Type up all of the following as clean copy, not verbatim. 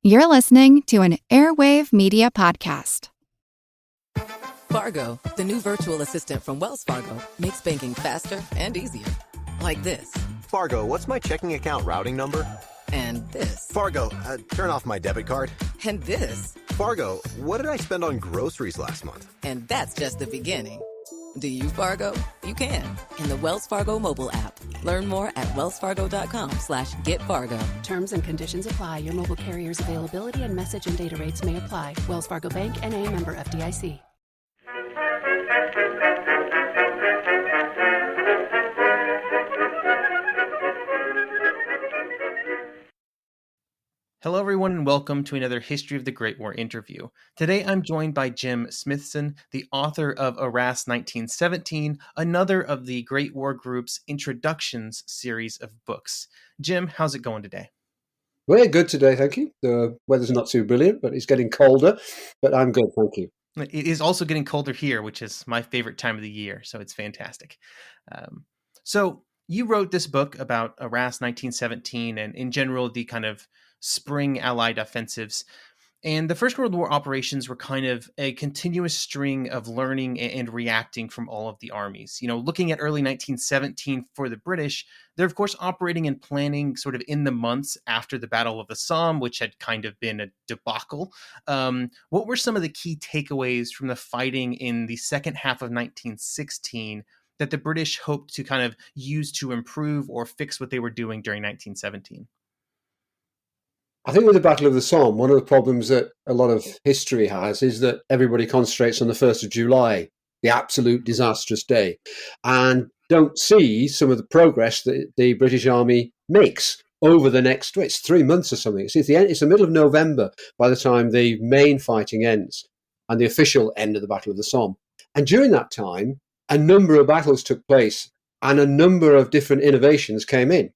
You're listening to an Airwave Media Podcast. Fargo, the new virtual assistant from Wells Fargo, makes banking faster and easier. Like this. Fargo, what's my checking account routing number? And this. Fargo, turn off my debit card. And this. Fargo, what did I spend on groceries last month? And that's just the beginning. Do you, Fargo? You can. In the Wells Fargo mobile app. Learn more at wellsfargo.com/getfargo. Terms and conditions apply. Your mobile carrier's availability and message and data rates may apply. Wells Fargo Bank, N.A., member FDIC. Hello, everyone, and welcome to another History of the Great War interview. Today, I'm joined by Jim Smithson, the author of Arras 1917, another of the Great War Group's Introductions series of books. Jim, how's it going today? We're good today, thank you. The weather's not too brilliant, but it's getting colder, but I'm good, thank you. It is also getting colder here, which is my favorite time of the year, so it's fantastic. So you wrote this book about Arras 1917 and, in general, the kind of spring Allied offensives. And the First World War operations were kind of a continuous string of learning and reacting from all of the armies. You know, looking at early 1917 for the British, they're, of course, operating and planning sort of in the months after the Battle of the Somme, which had kind of been a debacle. What were some of the key takeaways from the fighting in the second half of 1916 that the British hoped to kind of use to improve or fix what they were doing during 1917? I think with the Battle of the Somme, one of the problems that a lot of history has is that everybody concentrates on the 1st of July, the absolute disastrous day, and don't see some of the progress that the British Army makes over the next, it's 3 months or something. It's the middle of November by the time the main fighting ends and the official end of the Battle of the Somme. And during that time, a number of battles took place and a number of different innovations came in.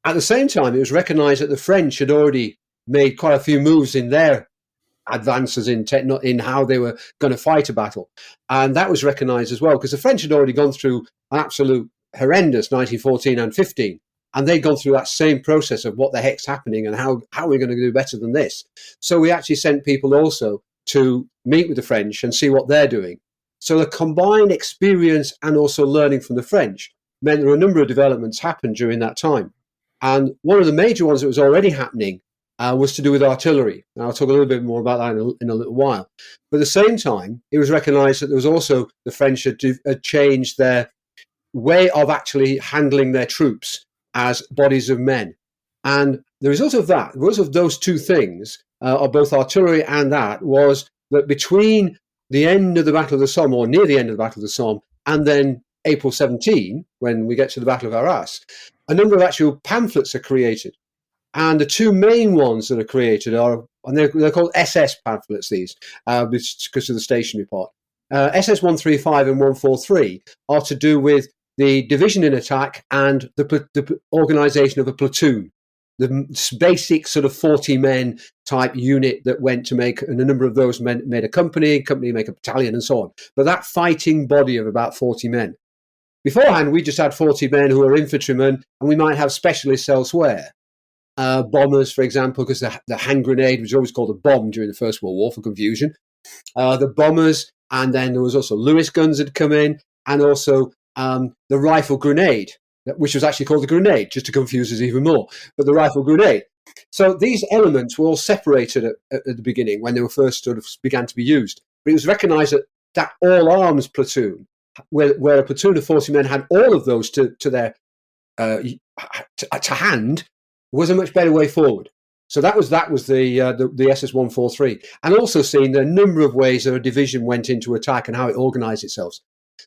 At the same time, it was recognised that the French had already made quite a few moves in their advances in how they were going to fight a battle. And that was recognised as well, because the French had already gone through an absolute horrendous 1914 and 15. And they'd gone through that same process of what the heck's happening and how we're going to do better than this. So we actually sent people also to meet with the French and see what they're doing. So the combined experience and also learning from the French meant there were a number of developments happened during that time. And one of the major ones that was already happening was to do with artillery. And I'll talk a little bit more about that in a little while. But at the same time, it was recognised that there was also the French had changed their way of actually handling their troops as bodies of men. And the result of that, the result of those two things, of both artillery and that, was that between the end of the Battle of the Somme, or near the end of the Battle of the Somme, and then April 17, when we get to the Battle of Arras, a number of actual pamphlets are created. And the two main ones that are created are, and they're called SS pamphlets, these, because of the stationary part. SS 135 and 143 are to do with the division in attack and the organisation of a platoon, the basic sort of 40-men type unit that went to make, and a number of those men made a company make a battalion and so on. But that fighting body of about 40 men. Beforehand, we just had 40 men who were infantrymen, and we might have specialists elsewhere. Bombers, for example, because the hand grenade was always called a bomb during the First World War for confusion. The bombers, and then there was also Lewis guns had come in, and also the rifle grenade, which was actually called a grenade, just to confuse us even more, but the rifle grenade. So these elements were all separated at the beginning when they were first sort of began to be used. But it was recognised that all-arms platoon, where a platoon of 40 men had all of those to hand, was a much better way forward. So that was the SS 143, and also seeing the number of ways that a division went into attack and how it organised itself.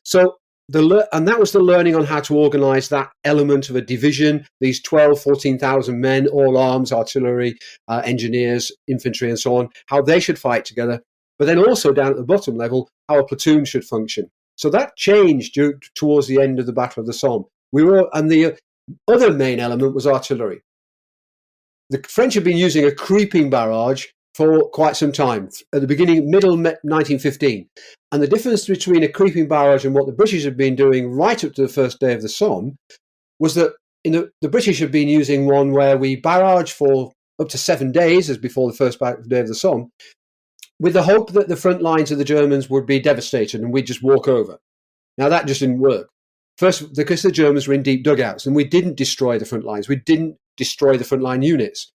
So that was the learning on how to organise that element of a division. These 14,000 men, all arms, artillery, engineers, infantry, and so on, how they should fight together. But then also down at the bottom level, how a platoon should function. So that changed towards the end of the Battle of the Somme. And the other main element was artillery. The French had been using a creeping barrage for quite some time, at the beginning, middle 1915. And the difference between a creeping barrage and what the British had been doing right up to the first day of the Somme was that the British had been using one where we barrage for up to 7 days, as before the first day of the Somme, with the hope that the front lines of the Germans would be devastated and we'd just walk over. Now, that just didn't work. First, because the Germans were in deep dugouts, and we didn't destroy the front lines. We didn't destroy the frontline units.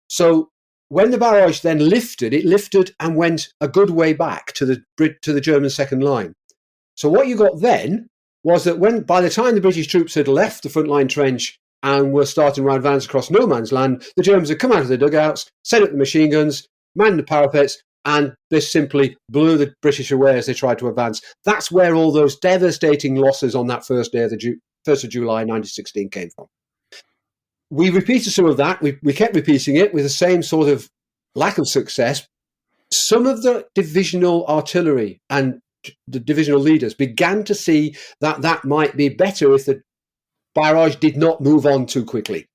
So when the barrage then lifted, it lifted and went a good way back to the German second line. So what you got then was that by the time the British troops had left the frontline trench and were starting to advance across no man's land, the Germans had come out of the dugouts, set up the machine guns, manned the parapets, and they simply blew the British away as they tried to advance. That's where all those devastating losses on that first day of 1st of July 1916 came from. We repeated some of that. We kept repeating it with the same sort of lack of success. Some of the divisional artillery and the divisional leaders began to see that that might be better if the barrage did not move on too quickly.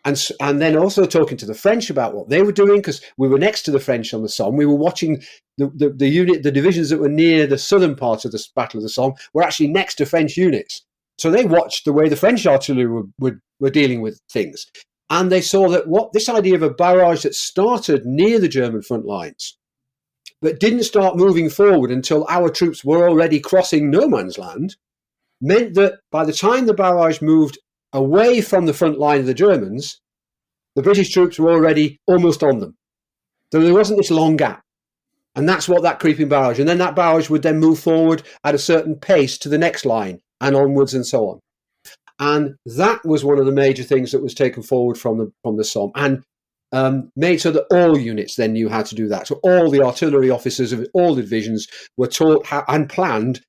And then also talking to the French about what they were doing, because we were next to the French on the Somme. We were watching the divisions that were near the southern part of the Battle of the Somme were actually next to French units. So they watched the way the French artillery were dealing with things. And they saw that this idea of a barrage that started near the German front lines, but didn't start moving forward until our troops were already crossing no man's land, meant that by the time the barrage moved away from the front line of the Germans, the British troops were already almost on them. So there wasn't this long gap. And that's what that creeping barrage. And then that barrage would then move forward at a certain pace to the next line and onwards and so on. And that was one of the major things that was taken forward from the Somme and made so that all units then knew how to do that. So all the artillery officers of all the divisions were taught how and planned.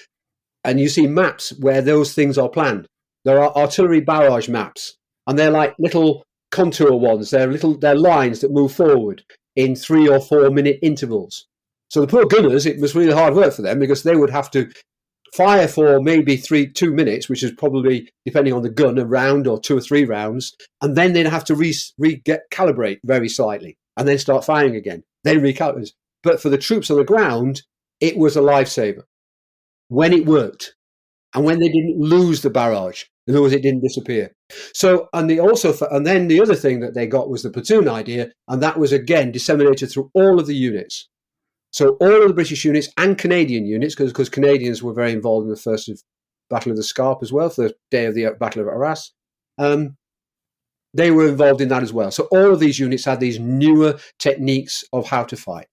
And you see maps where those things are planned. There are artillery barrage maps, and they're like little contour ones. They're lines that move forward in 3 or 4 minute intervals. So the poor gunners, it was really hard work for them because they would have to fire for maybe 2 minutes, which is probably, depending on the gun, a round or 2 or 3 rounds, and then they'd have to calibrate very slightly and then start firing again, then recalibrate. But for the troops on the ground, it was a lifesaver when it worked and when they didn't lose the barrage. In other words, it didn't disappear. So, and then the other thing that they got was the platoon idea, and that was again disseminated through all of the units. So all of the British units and Canadian units, because Canadians were very involved in the first Battle of the Scarpe as well, for the day of the Battle of Arras, they were involved in that as well. So all of these units had these newer techniques of how to fight.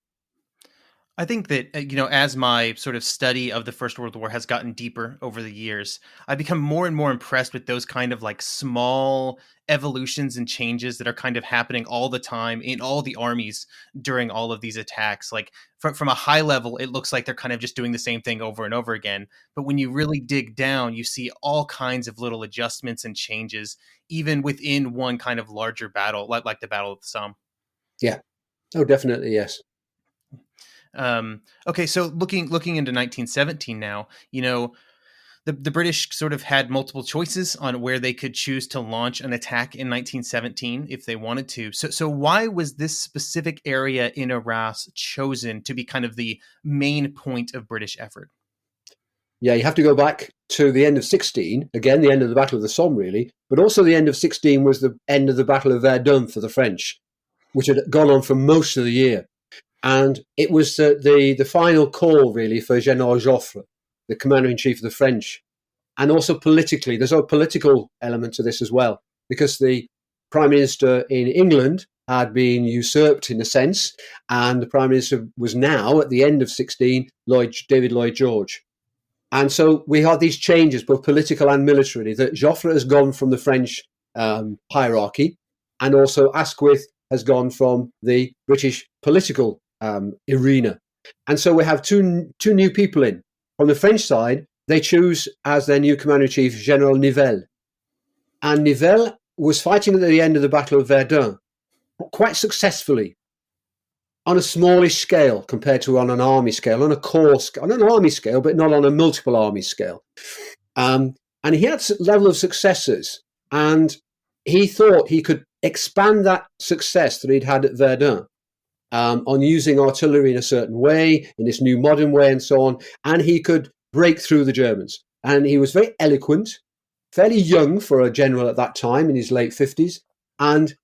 I think that, as my sort of study of the First World War has gotten deeper over the years, I've become more and more impressed with those kind of like small evolutions and changes that are kind of happening all the time in all the armies during all of these attacks. Like from a high level, it looks like they're kind of just doing the same thing over and over again. But when you really dig down, you see all kinds of little adjustments and changes, even within one kind of larger battle, like the Battle of the Somme. Yeah. Oh, definitely, yes. Okay, so looking into 1917 now, the British sort of had multiple choices on where they could choose to launch an attack in 1917 if they wanted to. So why was this specific area in Arras chosen to be kind of the main point of British effort? Yeah, you have to go back to the end of 16, again, the end of the Battle of the Somme, really, but also the end of 16 was the end of the Battle of Verdun for the French, which had gone on for most of the year. And it was the final call, really, for General Joffre, the commander-in-chief of the French. And also politically, there's a political element to this as well, because the Prime Minister in England had been usurped in a sense, and the Prime Minister was now, at the end of 16, David Lloyd George. And so we had these changes, both political and military, that Joffre has gone from the French hierarchy, and also Asquith has gone from the British political arena. And so we have two new people in. From the French side, they choose as their new commander-in-chief General Nivelle. And Nivelle was fighting at the end of the Battle of Verdun quite successfully on a smallish scale compared to on an army scale, on a corps scale, on an army scale, but not on a multiple army scale. And he had a level of successes, and he thought he could expand that success that he'd had at Verdun on using artillery in a certain way, in this new modern way and so on, and he could break through the Germans. And he was very eloquent, fairly young for a general at that time, in his late 50s, and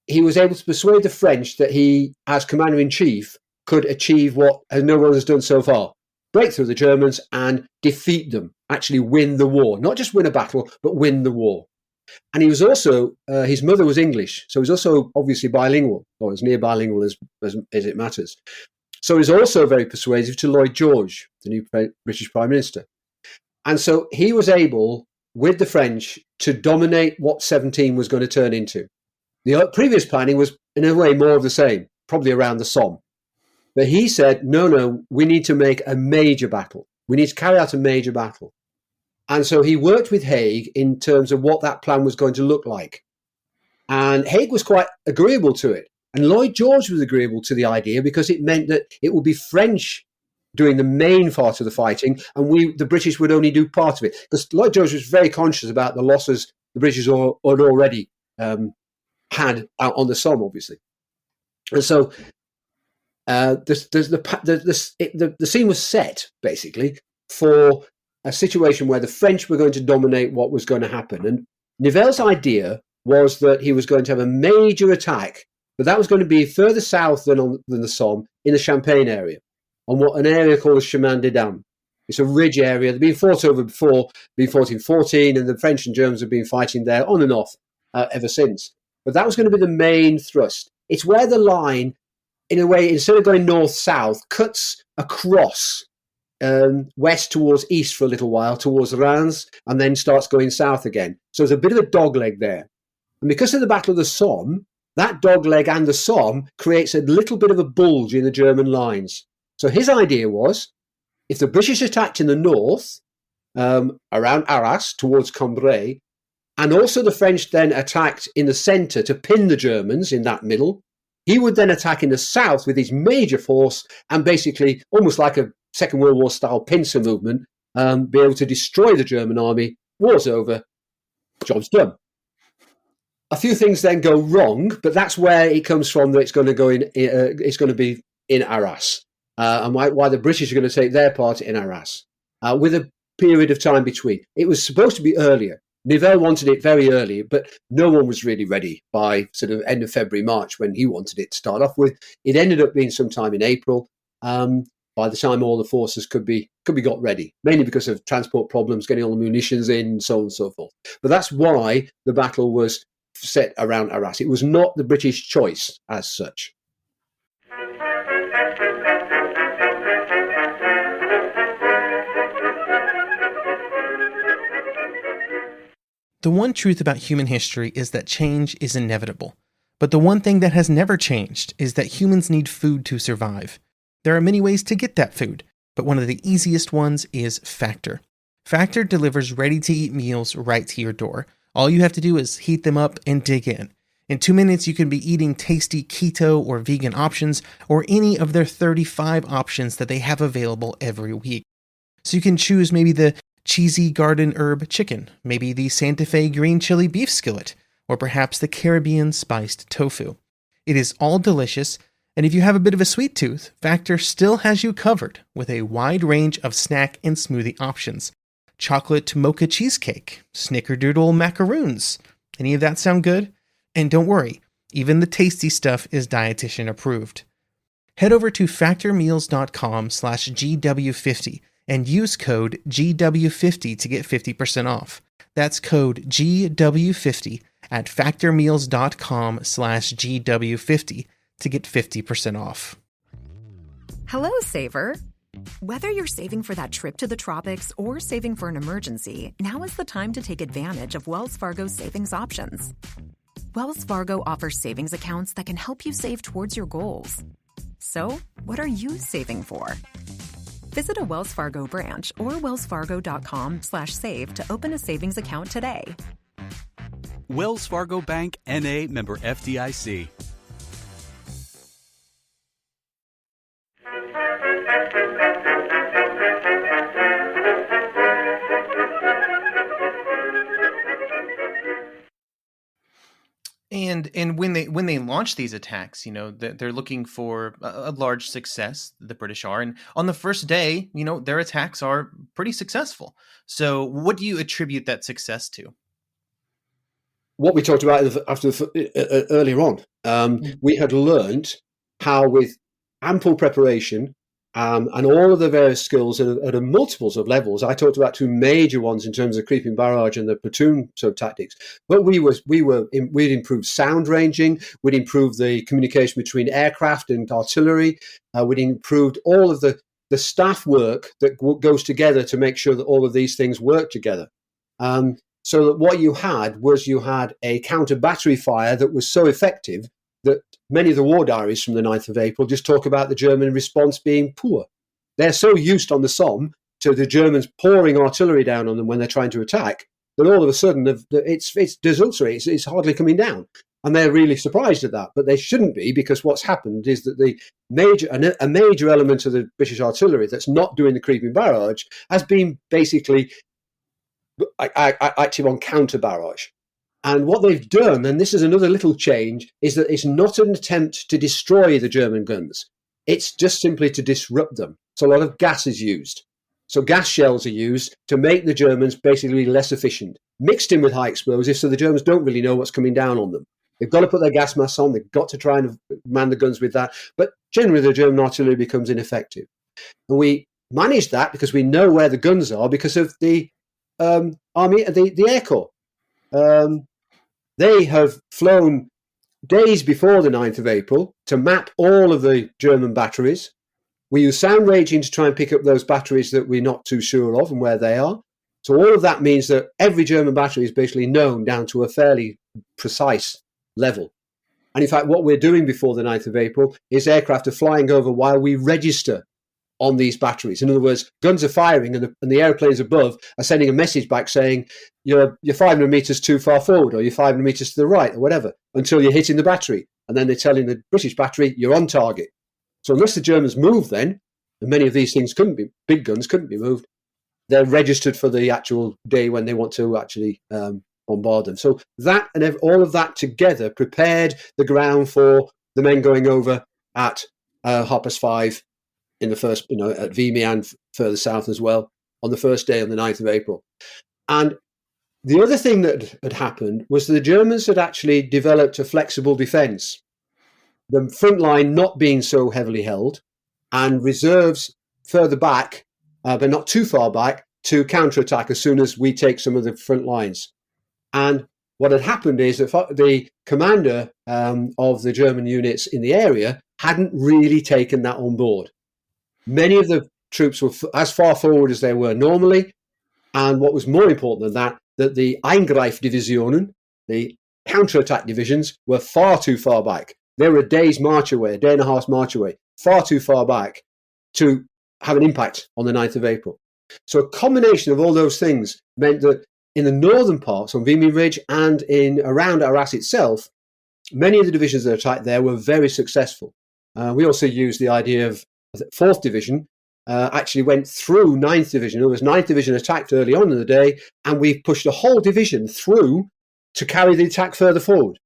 he was able to persuade the French that he, as commander-in-chief, could achieve what no one has done so far. Break through the Germans and defeat them, actually win the war. Not just win a battle, but win the war. And he was also, his mother was English, so he was also obviously bilingual, or as near bilingual as it matters. So he was also very persuasive to Lloyd George, the new British Prime Minister. And so he was able, with the French, to dominate what 17 was going to turn into. The previous planning was, in a way, more of the same, probably around the Somme. But he said, no, we need to make a major battle. We need to carry out a major battle. And so he worked with Haig in terms of what that plan was going to look like. And Haig was quite agreeable to it. And Lloyd George was agreeable to the idea because it meant that it would be French doing the main part of the fighting, and the British would only do part of it. Because Lloyd George was very conscious about the losses the British had already had out on the Somme, obviously. And so the scene was set, basically, for a situation where the French were going to dominate what was going to happen. And Nivelle's idea was that he was going to have a major attack, but that was going to be further south than the Somme, in the Champagne area, on an area called the Chemin des Dames. It's a ridge area. They've been fought over before, been fought in 14, and the French and Germans have been fighting there on and off ever since. But that was going to be the main thrust. It's where the line, in a way, instead of going north-south, cuts across west towards east for a little while, towards Reims, and then starts going south again. So there's a bit of a dogleg there. And because of the Battle of the Somme, that dogleg and the Somme creates a little bit of a bulge in the German lines. So his idea was, if the British attacked in the north, around Arras, towards Cambrai, and also the French then attacked in the centre to pin the Germans in that middle, he would then attack in the south with his major force and basically, almost like a Second World War style pincer movement, be able to destroy the German army. War's over, job's done. A few things then go wrong, but that's where it comes from, that it's going to go in. It's going to be in Arras, and why the British are going to take their part in Arras, with a period of time between. It was supposed to be earlier. Nivelle wanted it very early, but no one was really ready by sort of end of February, March, when he wanted it to start off with. It ended up being sometime in April. By the time all the forces could be got ready, mainly because of transport problems, getting all the munitions in, so on and so forth. But that's why the battle was set around Arras. It was not the British choice as such. The one truth about human history is that change is inevitable. But the one thing that has never changed is that humans need food to survive. There are many ways to get that food, but one of the easiest ones is Factor. Factor delivers ready-to-eat meals right to your door. All you have to do is heat them up and dig in. In 2 minutes, you can be eating tasty keto or vegan options, or any of their 35 options that they have available every week. So you can choose maybe the cheesy garden herb chicken, maybe the Santa Fe green chili beef skillet, or perhaps the Caribbean spiced tofu. It is all delicious, and if you have a bit of a sweet tooth, Factor still has you covered with a wide range of snack and smoothie options. Chocolate mocha cheesecake, snickerdoodle macaroons. Any of that sound good? And don't worry, even the tasty stuff is dietitian approved. Head over to factormeals.com/GW50 and use code GW50 to get 50% off. That's code GW50 at factormeals.com/GW50 to get 50% off. Hello, Saver. Whether you're saving for that trip to the tropics or saving for an emergency, now is the time to take advantage of Wells Fargo's savings options. Wells Fargo offers savings accounts that can help you save towards your goals. So, what are you saving for? Visit a Wells Fargo branch or wellsfargo.com/save to open a savings account today. Wells Fargo Bank, N.A., member FDIC. And when they launch these attacks, they're looking for a large success. The British are, and on the first day, their attacks are pretty successful. So, what do you attribute that success to? What we talked about earlier on, We had learnt how, with ample preparation and all of the various skills at a multiples of levels, I talked about two major ones in terms of creeping barrage and the platoon sort of tactics. But we'd improved sound ranging, we'd improved the communication between aircraft and artillery, we'd improved all of the staff work that goes together to make sure that all of these things work together. So that what you had a counter battery fire that was so effective that many of the war diaries from the 9th of April just talk about the German response being poor. They're so used on the Somme to the Germans pouring artillery down on them when they're trying to attack that all of a sudden it's desultory, it's hardly coming down. And they're really surprised at that. But they shouldn't be, because what's happened is that a major element of the British artillery that's not doing the creeping barrage has been basically active on counter barrage. And what they've done, and this is another little change, is that it's not an attempt to destroy the German guns. It's just simply to disrupt them. So a lot of gas is used. So gas shells are used to make the Germans basically less efficient, mixed in with high explosives, so the Germans don't really know what's coming down on them. They've got to put their gas masks on. They've got to try and man the guns with that. But generally, the German artillery becomes ineffective. And we manage that because we know where the guns are because of the army, the Air Corps. They have flown days before the 9th of April to map all of the German batteries. We use sound ranging to try and pick up those batteries that we're not too sure of and where they are. So all of that means that every German battery is basically known down to a fairly precise level. And in fact, what we're doing before the 9th of April is aircraft are flying over while we register on these batteries. In other words, guns are firing and the airplanes above are sending a message back saying you're 500 meters too far forward, or you're 500 meters to the right, or whatever, until you're hitting the battery. And then they're telling the British battery you're on target. So unless the Germans move then, and many of these things big guns couldn't be moved, they're registered for the actual day when they want to actually bombard them. So that and all of that together prepared the ground for the men going over at 5:30 in the first, at Vimy and further south as well, on the first day on the 9th of April. And the other thing that had happened was the Germans had actually developed a flexible defence. The front line not being so heavily held, and reserves further back, but not too far back, to counterattack as soon as we take some of the front lines. And what had happened is that the commander of the German units in the area hadn't really taken that on board. Many of the troops were as far forward as they were normally. And what was more important than that the Eingreifdivisionen, the counterattack divisions, were far too far back. They were a day and a half's march away, far too far back to have an impact on the 9th of April. So a combination of all those things meant that in the northern parts, on Vimy Ridge and around Arras itself, many of the divisions that attacked there were very successful. We also used the idea of 4th Division actually went through 9th Division. It was 9th Division attacked early on in the day, and we pushed a whole division through to carry the attack further forward,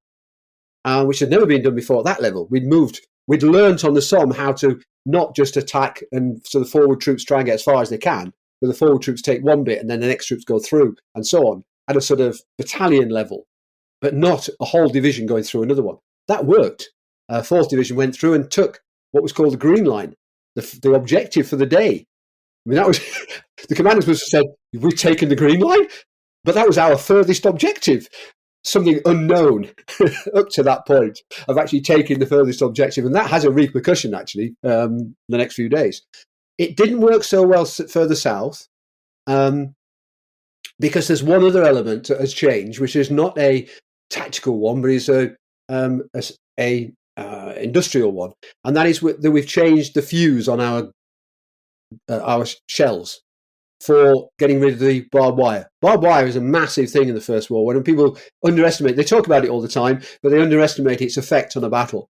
which had never been done before at that level. We'd learnt on the Somme how to not just attack and so the forward troops try and get as far as they can, but the forward troops take one bit and then the next troops go through and so on at a sort of battalion level, but not a whole division going through another one. That worked. 4th Division went through and took what was called the Green Line, the objective for the day. I mean, that was the commanders must have said, "We've taken the Green Line," but that was our furthest objective. Something unknown up to that point of actually taking the furthest objective, and that has a repercussion actually the next few days. It didn't work so well further south because there's one other element that has changed, which is not a tactical one, but is a industrial one, and that is that we've changed the fuse on our shells for getting rid of the barbed wire. Barbed wire is a massive thing in the First World War, and people underestimate. They talk about it all the time, but they underestimate its effect on a battle.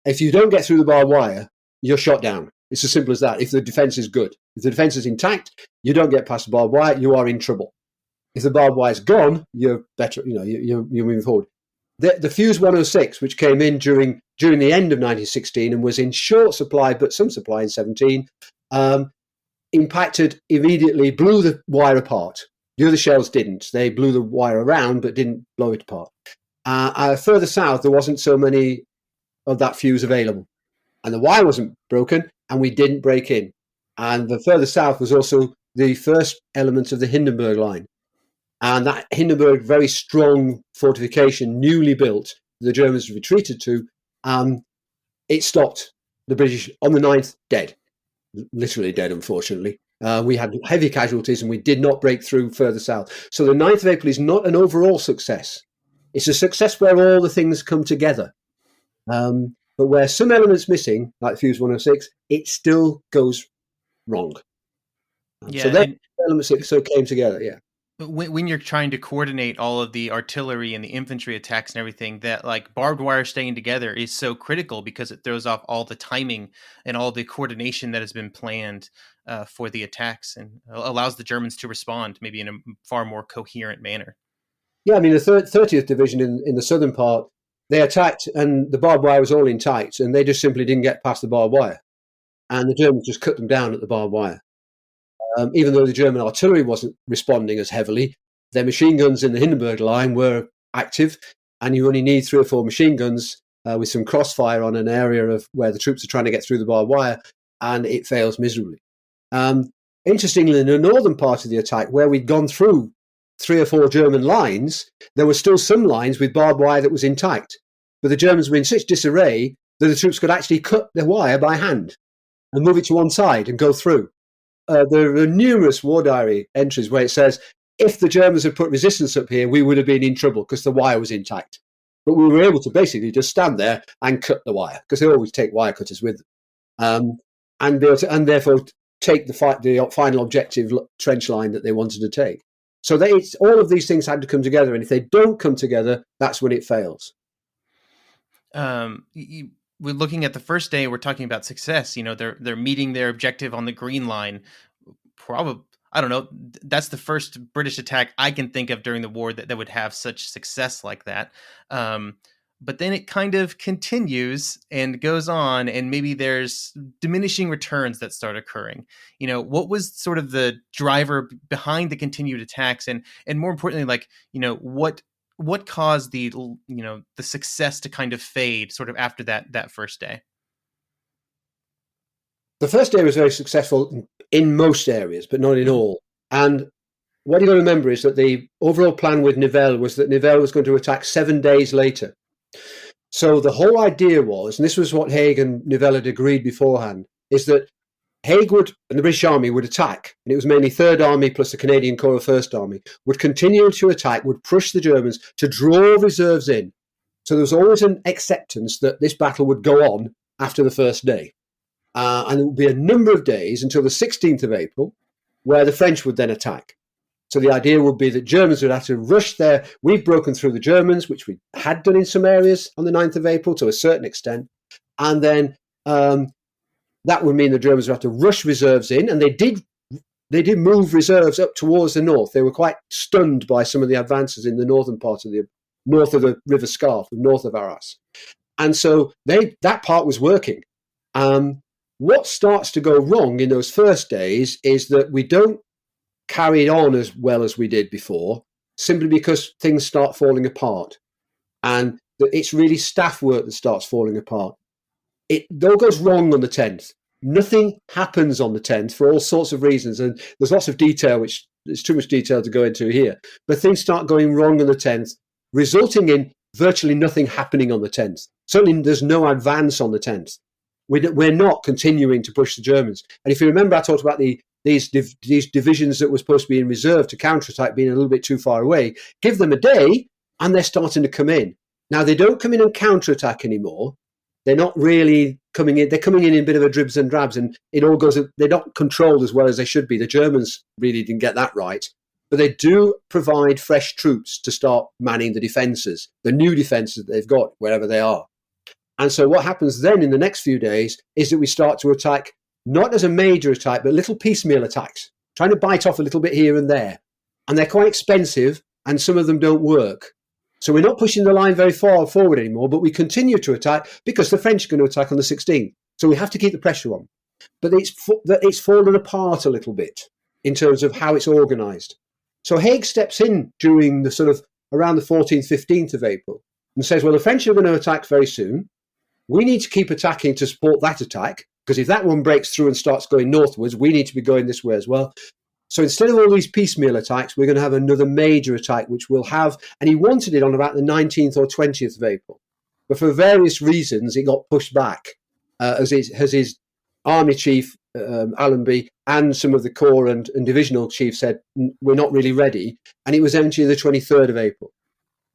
If you don't get through the barbed wire, you're shot down. It's as simple as that. If the defense is good, if the defense is intact, you don't get past the barbed wire, you are in trouble. If the barbed wire is gone, you're better. You're moving forward. The Fuse 106, which came in during the end of 1916 and was in short supply, but some supply in 17, impacted immediately, blew the wire apart. The other shells didn't. They blew the wire around, but didn't blow it apart. Further south, there wasn't so many of that fuse available. And the wire wasn't broken, and we didn't break in. And the further south was also the first element of the Hindenburg line. And that Hindenburg, very strong fortification, newly built, the Germans retreated to, it stopped the British on the 9th, dead. Literally dead, unfortunately. We had heavy casualties and we did not break through further south. So the 9th of April is not an overall success. It's a success where all the things come together. But where some elements missing, like Fuse 106, it still goes wrong. So then elements that came together, yeah. When you're trying to coordinate all of the artillery and the infantry attacks and everything, that like barbed wire staying together is so critical because it throws off all the timing and all the coordination that has been planned for the attacks and allows the Germans to respond maybe in a far more coherent manner. Yeah, I mean, the 30th Division in the southern part, they attacked and the barbed wire was all intact and they just simply didn't get past the barbed wire. And the Germans just cut them down at the barbed wire. Even though the German artillery wasn't responding as heavily, their machine guns in the Hindenburg line were active, and you only need 3 or 4 machine guns with some crossfire on an area of where the troops are trying to get through the barbed wire, and it fails miserably. Interestingly, in the northern part of the attack, where we'd gone through 3 or 4 German lines, there were still some lines with barbed wire that was intact, but the Germans were in such disarray that the troops could actually cut the wire by hand and move it to one side and go through. There are numerous war diary entries where it says, if the Germans had put resistance up here, we would have been in trouble because the wire was intact. But we were able to basically just stand there and cut the wire, because they always take wire cutters with them. And therefore take the final objective trench line that they wanted to take. So all of these things had to come together, and if they don't come together, that's when it fails. We're looking at the first day. We're talking about success. You know, they're meeting their objective on the Green Line. Probably, I don't know. That's the first British attack I can think of during the war that would have such success like that. But then it kind of continues and goes on, and maybe there's diminishing returns that start occurring. You know, what was sort of the driver behind the continued attacks, and more importantly, like, you know, what caused the success to kind of fade sort of after that first day? The first day was very successful in most areas, but not in all. And what you got to remember is that the overall plan with Nivelle was that Nivelle was going to attack 7 days later. So the whole idea was, and this was what Haig and Nivelle had agreed beforehand, is that Haig and the British Army would attack, and it was mainly Third Army plus the Canadian Corps of First Army, would continue to attack, would push the Germans to draw reserves in. So there was always an acceptance that this battle would go on after the first day. And it would be a number of days until the 16th of April, where the French would then attack. So the idea would be that Germans would have to rush there. We've broken through the Germans, which we had done in some areas on the 9th of April to a certain extent. And then that would mean the Germans would have to rush reserves in. And they did move reserves up towards the north. They were quite stunned by some of the advances in the northern part of north of the River Scarf, north of Arras. And so that part was working. What starts to go wrong in those first days is that we don't carry it on as well as we did before, simply because things start falling apart. And it's really staff work that starts falling apart. It all goes wrong on the 10th. Nothing happens on the 10th for all sorts of reasons. And there's lots of detail, which there's too much detail to go into here. But things start going wrong on the 10th, resulting in virtually nothing happening on the 10th. Certainly there's no advance on the 10th. We're not continuing to push the Germans. And if you remember, I talked about these divisions that were supposed to be in reserve to counterattack being a little bit too far away. Give them a day and they're starting to come in. Now, they don't come in and counterattack anymore. They're not really coming in. They're coming in a bit of a dribs and drabs, and it all goes. They're not controlled as well as they should be. The Germans really didn't get that right. But they do provide fresh troops to start manning the defences, the new defences that they've got wherever they are. And so what happens then in the next few days is that we start to attack, not as a major attack, but little piecemeal attacks, trying to bite off a little bit here and there. And they're quite expensive, and some of them don't work. So we're not pushing the line very far forward anymore, but we continue to attack because the French are going to attack on the 16th. So we have to keep the pressure on. But it's fallen apart a little bit in terms of how it's organised. So Haig steps in during the sort of around the 14th, 15th of April and says, well, the French are going to attack very soon. we need to keep attacking to support that attack, because if that one breaks through and starts going northwards, we need to be going this way as well. So instead of all these piecemeal attacks, we're going to have another major attack, which we'll have, and he wanted it on about the 19th or 20th of April. But for various reasons, it got pushed back, as his army chief, Allenby, and some of the corps and divisional chiefs said, we're not really ready. And it was eventually the 23rd of April.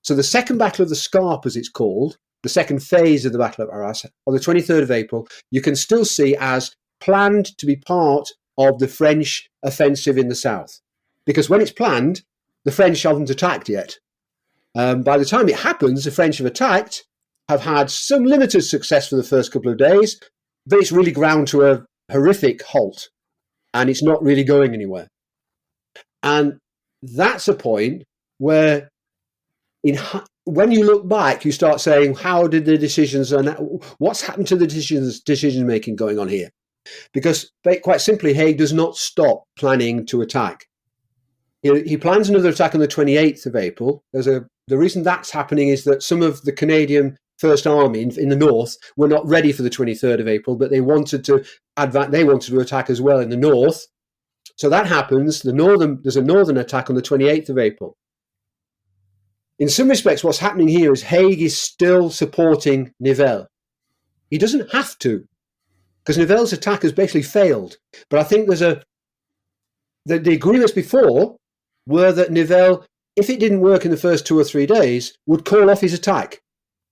So the Second Battle of the Scarpe, as it's called, the second phase of the Battle of Arras, on the 23rd of April, you can still see as planned to be part of the French offensive in the south. Because when it's planned, the French haven't attacked yet. By the time it happens, the French have attacked, have had some limited success for the first couple of days, but it's really ground to a horrific halt, and it's not really going anywhere. And that's a point where when you look back, you start saying, how did the decisions, and what's happened to the decision making going on here? Because quite simply, Haig does not stop planning to attack. He plans another attack on the 28th of April. The reason that's happening is that some of the Canadian First Army in the north were not ready for the 23rd of April, but they wanted to attack as well in the north. So that happens. There's a northern attack on the 28th of April. In some respects, what's happening here is Haig is still supporting Nivelle. He doesn't have to, because Nivelle's attack has basically failed. But I think the agreements before were that Nivelle, if it didn't work in the first 2 or 3 days, would call off his attack.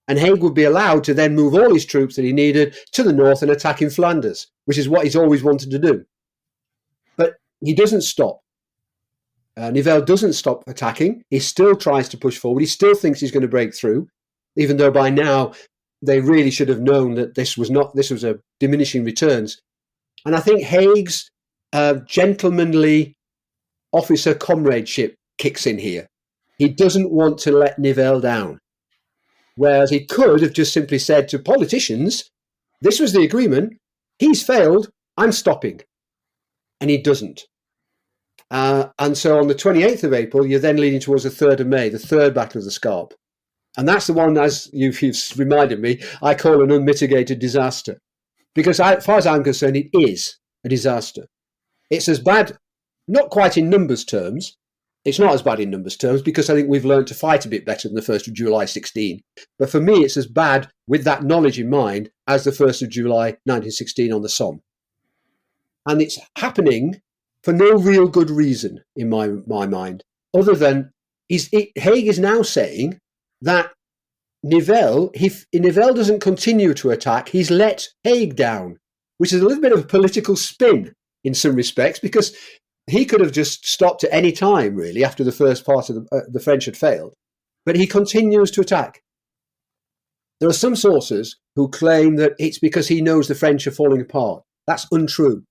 And Haig would be allowed to then move all his troops that he needed to the north and attack in Flanders, which is what he's always wanted to do. But he doesn't stop. Nivelle doesn't stop attacking. He still tries to push forward. He still thinks he's going to break through, even though by now they really should have known that this was a diminishing returns. And I think Haig's gentlemanly officer comradeship kicks in here. He doesn't want to let Nivelle down. Whereas he could have just simply said to politicians, this was the agreement, he's failed, I'm stopping. And he doesn't. And so on the 28th of April, you're then leading towards the 3rd of May, the third Battle of the Scarpe. And that's the one, as you've reminded me, I call an unmitigated disaster. Because as far as I'm concerned, it is a disaster. It's as bad, not quite in numbers terms. It's not as bad in numbers terms because I think we've learned to fight a bit better than the 1st of July 16. But for me, it's as bad with that knowledge in mind as the 1st of July 1916 on the Somme. And it's happening for no real good reason in my mind, other than Haig is now saying that Nivelle doesn't continue to attack, he's let Haig down, which is a little bit of a political spin in some respects, because he could have just stopped at any time, really, after the first part of the French had failed. But he continues to attack. There are some sources who claim that it's because he knows the French are falling apart. That's untrue.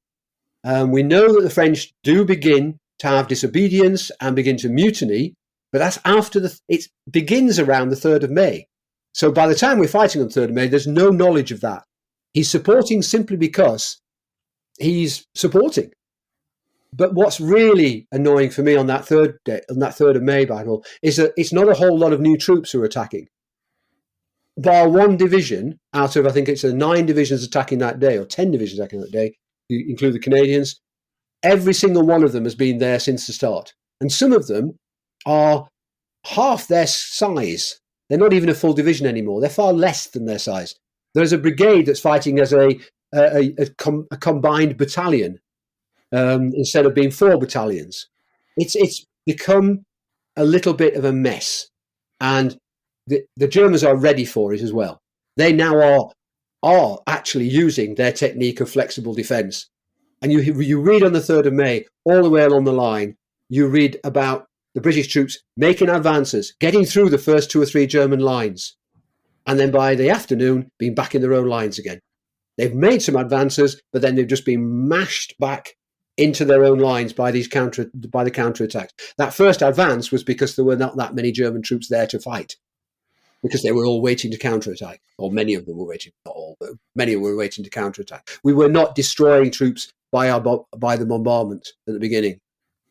We know that the French do begin to have disobedience and begin to mutiny, but that's after it begins around the 3rd of May. So by the time we're fighting on the 3rd of May, there's no knowledge of that. He's supporting simply because he's supporting. But what's really annoying for me on that 3rd of May battle is that it's not a whole lot of new troops who are attacking. Bar one division out of, I think it's 9 divisions attacking that day, or 10 divisions attacking that day, you include the Canadians, every single one of them has been there since the start. And some of them are half their size. They're not even a full division anymore. They're far less than their size. There's a brigade that's fighting as a combined battalion instead of being 4 battalions. It's become a little bit of a mess. And the Germans are ready for it as well. They now are actually using their technique of flexible defence. And you read on the 3rd of May, all the way along the line, you read about the British troops making advances, getting through the first 2 or 3 German lines, and then by the afternoon being back in their own lines again. They've made some advances, but then they've just been mashed back into their own lines by the counterattacks. That first advance was because there were not that many German troops there to fight, because they were all waiting to counterattack, or many of them were waiting, not all, but many were waiting to counterattack. We were not destroying troops by the bombardment at the beginning.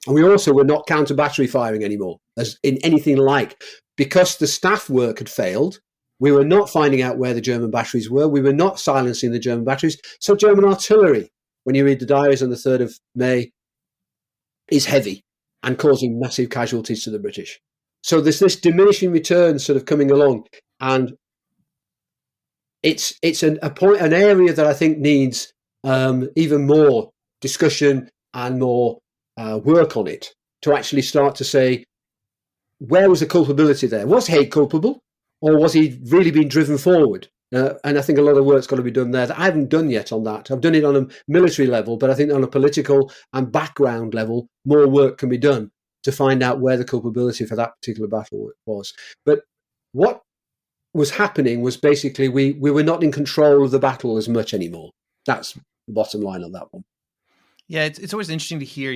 And we also were not counter-battery firing anymore, as in anything like, because the staff work had failed, We were not finding out where the German batteries were. We were not silencing the German batteries. So German artillery, when you read the diaries on the 3rd of May, is heavy and causing massive casualties to the British. So there's this diminishing return sort of coming along, and it's an area that I think needs even more discussion and more work on it to actually start to say, where was the culpability there? Was Haig culpable, or was he really being driven forward? And I think a lot of work's got to be done there that I haven't done yet on that. I've done it on a military level, but I think on a political and background level, more work can be done to find out where the culpability for that particular battle was. But what was happening was basically we were not in control of the battle as much anymore. That's the bottom line on that one. Yeah, it's always interesting to hear,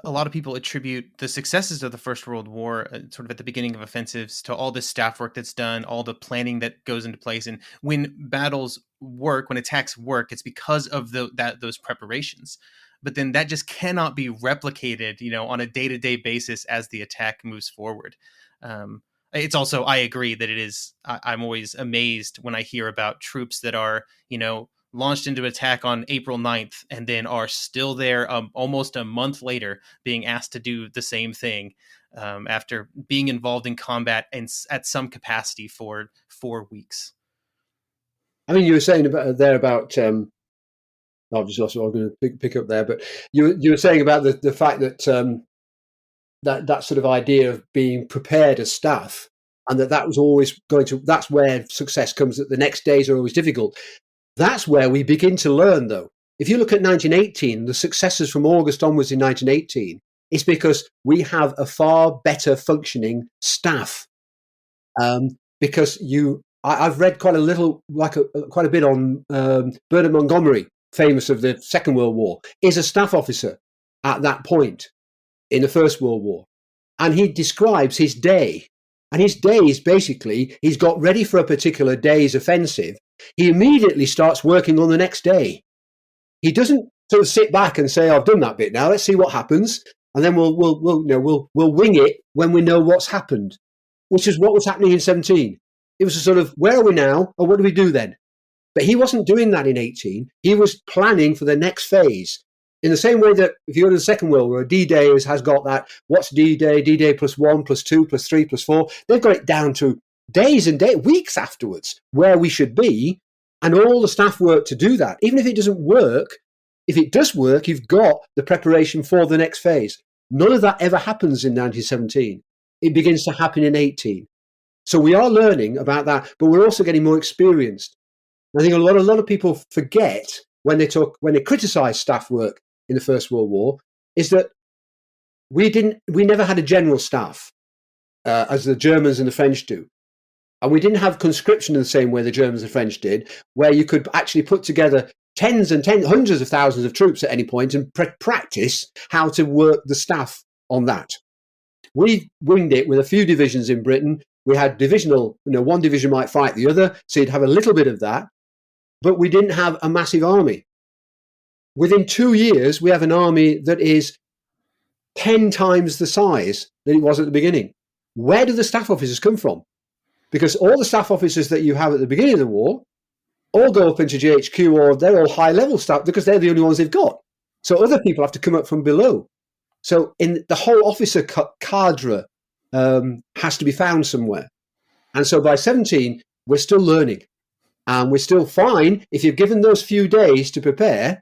a lot of people attribute the successes of the First World War sort of at the beginning of offensives to all this staff work that's done, all the planning that goes into place. And when battles work, when attacks work, it's because of those preparations. But then that just cannot be replicated, on a day-to-day basis as the attack moves forward. It's also, I agree that it is, I'm always amazed when I hear about troops that are, launched into attack on April 9th and then are still there almost a month later being asked to do the same thing after being involved in combat and at some capacity for 4 weeks. I mean, you were saying about obviously also I'm going to pick up there, but you were saying about the fact that that sort of idea of being prepared as staff, and that was always that's where success comes, that the next days are always difficult. That's where we begin to learn, though. If you look at 1918, the successes from August onwards in 1918, it's because we have a far better functioning staff. Because I've read quite a bit on Bernard Montgomery, famous of the Second World War, is a staff officer at that point in the First World War. And he describes his day. And his day is basically, he's got ready for a particular day's offensive. He immediately starts working on the next day. He doesn't sort of sit back and say, I've done that bit now, let's see what happens. And then we'll wing it when we know what's happened, which is what was happening in 17. It was a sort of, where are we now? Or what do we do then? But he wasn't doing that in 18. He was planning for the next phase. In the same way that if you go to the Second World War, D-Day has got that, what's D-Day, D-Day +1, +2, +3, +4. They've got it down to days and weeks afterwards, where we should be, and all the staff work to do that. Even if it doesn't work, if it does work, you've got the preparation for the next phase. None of that ever happens in 1917. It begins to happen in 18. So we are learning about that, but we're also getting more experienced. I think a lot of people forget when they criticize staff work in the First World War, is that we never had a general staff as the Germans and the French do. And we didn't have conscription in the same way the Germans and French did, where you could actually put together hundreds of thousands of troops at any point and practice how to work the staff on that. We winged it with a few divisions in Britain. We had divisional, one division might fight the other, so you'd have a little bit of that, but we didn't have a massive army. Within 2 years, we have an army that is 10 times the size that it was at the beginning. Where do the staff officers come from? Because all the staff officers that you have at the beginning of the war all go up into GHQ, or they're all high-level staff because they're the only ones they've got. So other people have to come up from below. So in the whole officer cadre has to be found somewhere. And so by 17, we're still learning. And we're still fine if you're given those few days to prepare,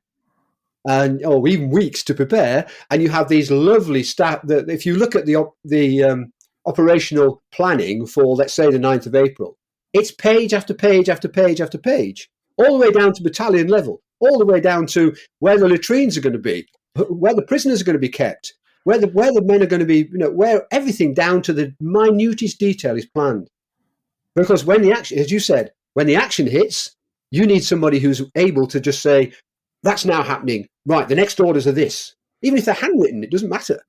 or even weeks to prepare, and you have these lovely staff that if you look at the operational planning for, let's say, the 9th of April, it's page after page after page after page, all the way down to battalion level, all the way down to where the latrines are going to be, where the prisoners are going to be kept, where the men are going to be, where everything down to the minutest detail is planned. Because when the action, as you said, when the action hits, you need somebody who's able to just say, that's now happening. Right, the next orders are this. Even if they're handwritten, it doesn't matter.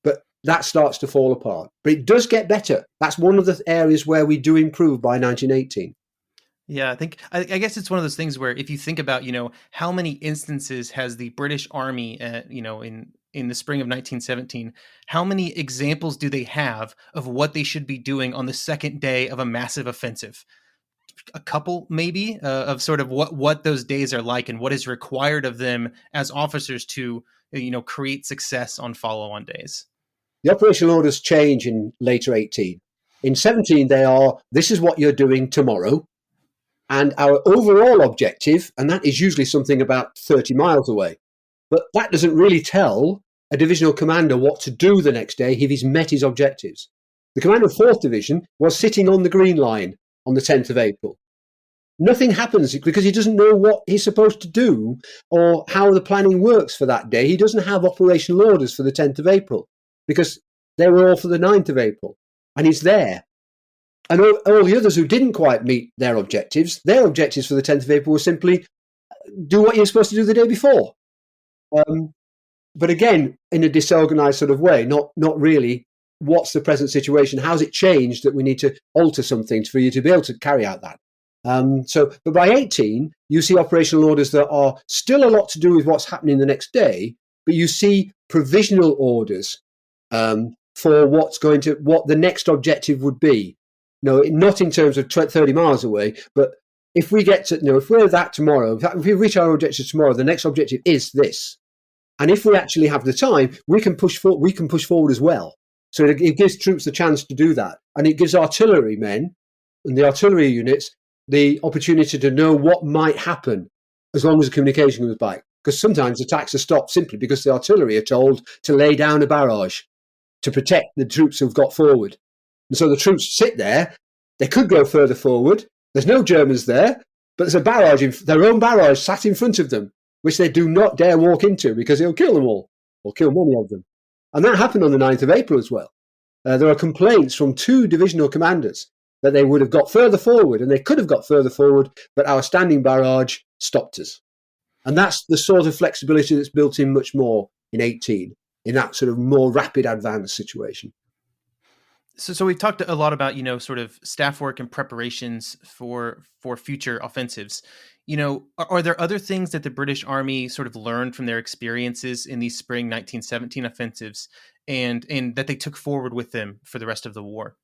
But that starts to fall apart. But it does get better. That's one of the areas where we do improve by 1918. Yeah, I guess it's one of those things where if you think about, how many instances has the British Army, in in the spring of 1917, how many examples do they have of what they should be doing on the second day of a massive offensive? A couple, maybe, of sort of what those days are like and what is required of them as officers to, create success on follow-on days. The operational orders change in later 18. In 17, they are, this is what you're doing tomorrow. And our overall objective, and that is usually something about 30 miles away, but that doesn't really tell a divisional commander what to do the next day if he's met his objectives. The commander of 4th Division was sitting on the Green Line on the 10th of April. Nothing happens because he doesn't know what he's supposed to do or how the planning works for that day. He doesn't have operational orders for the 10th of April because they were all for the 9th of April, and he's there. And all the others who didn't quite meet their objectives for the 10th of April were simply do what you're supposed to do the day before. But again, in a disorganized sort of way, not really what's the present situation, how's it changed that we need to alter something for you to be able to carry out that. But by 18, you see operational orders that are still a lot to do with what's happening the next day, but you see provisional orders for what the next objective would be. No, not in terms of 30 miles away, but if we get to, if we're that tomorrow, if we reach our objective tomorrow, the next objective is this. And if we actually have the time, we can push forward as well. So it gives troops the chance to do that. And it gives artillery men and the artillery units the opportunity to know what might happen as long as the communication goes back. Because sometimes attacks are stopped simply because the artillery are told to lay down a barrage to protect the troops who've got forward. And so the troops sit there. They could go further forward. There's no Germans there, but there's a barrage, their own barrage sat in front of them, which they do not dare walk into because it'll kill them all, or kill many of them. And that happened on the 9th of April as well. There are complaints from 2 divisional commanders that they would have got further forward, and they could have got further forward, but our standing barrage stopped us. And that's the sort of flexibility that's built in much more in 18, in that sort of more rapid advance situation. So we've talked a lot about, sort of staff work and preparations for future offensives. Are there other things that the British Army sort of learned from their experiences in these spring 1917 offensives and that they took forward with them for the rest of the war?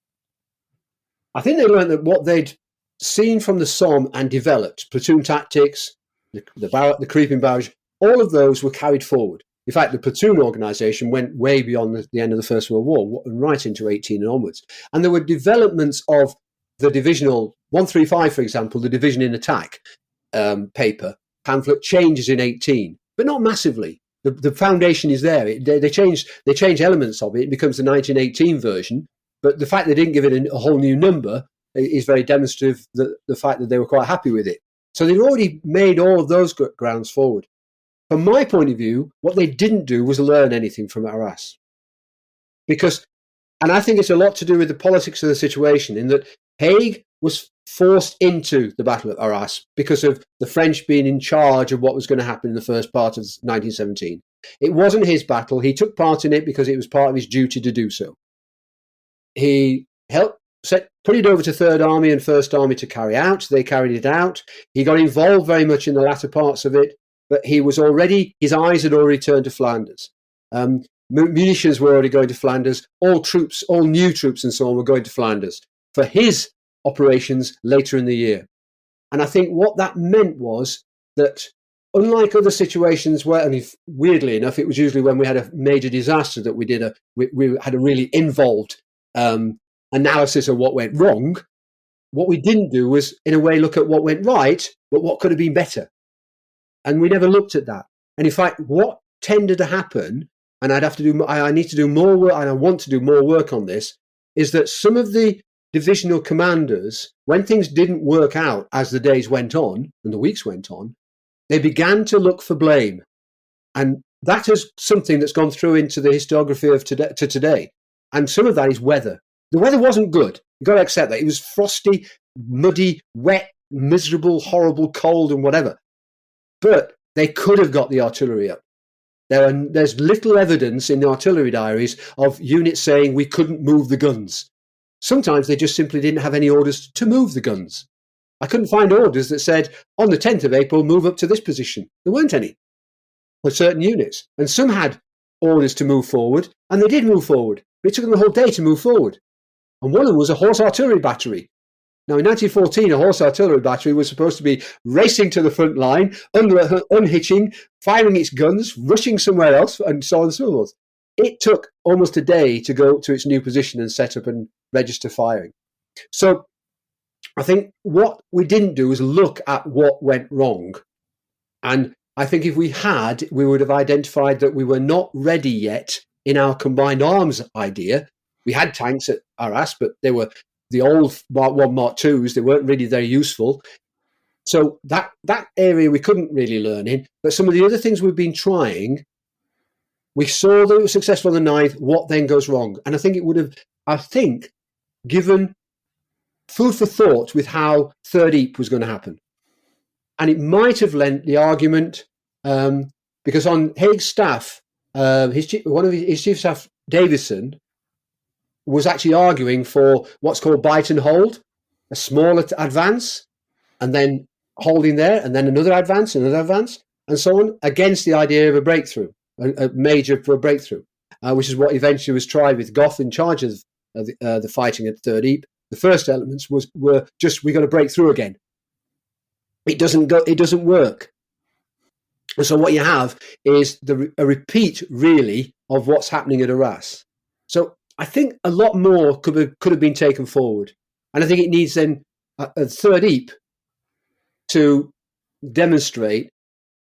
I think they learned that what they'd seen from the Somme and developed, platoon tactics, the creeping barrage, all of those were carried forward. In fact, the platoon organisation went way beyond the end of the First World War, right into 18 and onwards. And there were developments of the divisional, 135, for example, the division in attack pamphlet changes in 18, but not massively. The foundation is there. They change elements of it. It becomes the 1918 version. But the fact they didn't give it a whole new number is very demonstrative that the fact that they were quite happy with it. So they'd already made all of those grounds forward. From my point of view, what they didn't do was learn anything from Arras. And I think it's a lot to do with the politics of the situation, in that Haig was forced into the Battle of Arras because of the French being in charge of what was going to happen in the first part of 1917. It wasn't his battle. He took part in it because it was part of his duty to do so. He put it over to Third Army and First Army to carry out. They carried it out. He got involved very much in the latter parts of it, but his eyes had already turned to Flanders. Munitions were already going to Flanders. All new troops and so on were going to Flanders for his operations later in the year. And I think what that meant was that, unlike other situations where, and weirdly enough, it was usually when we had a major disaster that we had a really involved analysis of what went wrong. What we didn't do was, in a way, look at what went right, but what could have been better. And we never looked at that. And in fact, what tended to happen, and I need to do more work, and I want to do more work on this, is that some of the divisional commanders, when things didn't work out as the days went on and the weeks went on, they began to look for blame. And that is something that's gone through into the historiography of today. And some of that is weather. The weather wasn't good. You've got to accept that. It was frosty, muddy, wet, miserable, horrible, cold, and whatever. But they could have got the artillery up. There's little evidence in the artillery diaries of units saying we couldn't move the guns. Sometimes they just simply didn't have any orders to move the guns. I couldn't find orders that said, on the 10th of April, move up to this position. There weren't any for certain units. And some had orders to move forward, and they did move forward. But it took them the whole day to move forward. And one of them was a horse artillery battery. Now, in 1914, a horse artillery battery was supposed to be racing to the front line, unhitching, firing its guns, rushing somewhere else, and so on and so forth. It took almost a day to go to its new position and set up and register firing. So I think what we didn't do was look at what went wrong. And I think if we had, we would have identified that we were not ready yet in our combined arms idea. We had tanks at Arras, but they were the old Mark 1, Mark 2s. They weren't really very useful. So that area we couldn't really learn in. But some of the other things we've been trying, we saw that it was successful on the 9th. What then goes wrong? And I think it would have, given food for thought with how Third Ypres was going to happen. And it might have lent the argument, because on Haig's staff, one of his chief of staff, Davison, was actually arguing for what's called bite and hold, a smaller advance, and then holding there, and then another advance, and so on, against the idea of a breakthrough, a major for a breakthrough, which is what eventually was tried with Gough in charge of the fighting at Third Ypres. The first elements were just, we got to break through again. It doesn't work. And so what you have is a repeat, really, of what's happening at Arras. So I think a lot more could have been taken forward. And I think it needs then a Third Ypres to demonstrate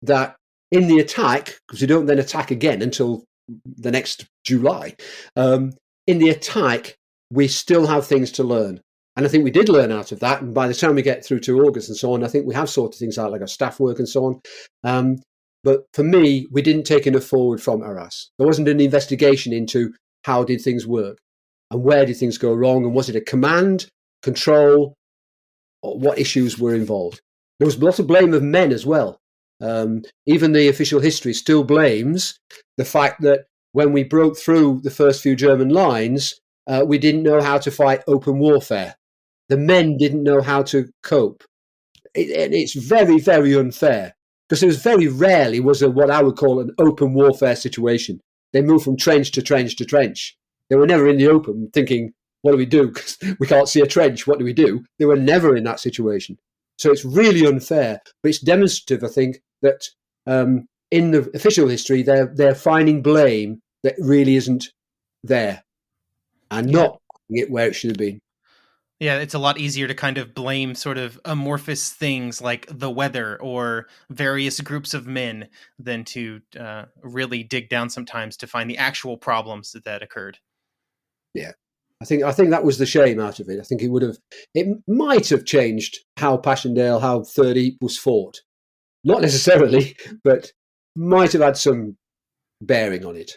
that in the attack, because you don't then attack again until the next July, in the attack, we still have things to learn. And I think we did learn out of that. And by the time we get through to August and so on, I think we have sorted things out, like our staff work and so on. But for me, we didn't take enough forward from Arras. There wasn't an investigation into how did things work and where did things go wrong, and was it a command, control, or what issues were involved. There was a lot of blame of men as well. Even the official history still blames the fact that when we broke through the first few German lines, we didn't know how to fight open warfare. The men didn't know how to cope. It's very, very unfair, because it was very rarely was what I would call an open warfare situation. They moved from trench to trench to trench. They were never in the open thinking, what do we do? Because we can't see a trench. What do we do? They were never in that situation. So it's really unfair, but it's demonstrative, I think, that in the official history, they're finding blame that really isn't there and not putting it where it should have been. Yeah, it's a lot easier to kind of blame sort of amorphous things like the weather or various groups of men than to really dig down sometimes to find the actual problems that occurred. Yeah, I think that was the shame out of it. I think it might have changed how Passchendaele, how Third Ypres was fought. Not necessarily, but might have had some bearing on it.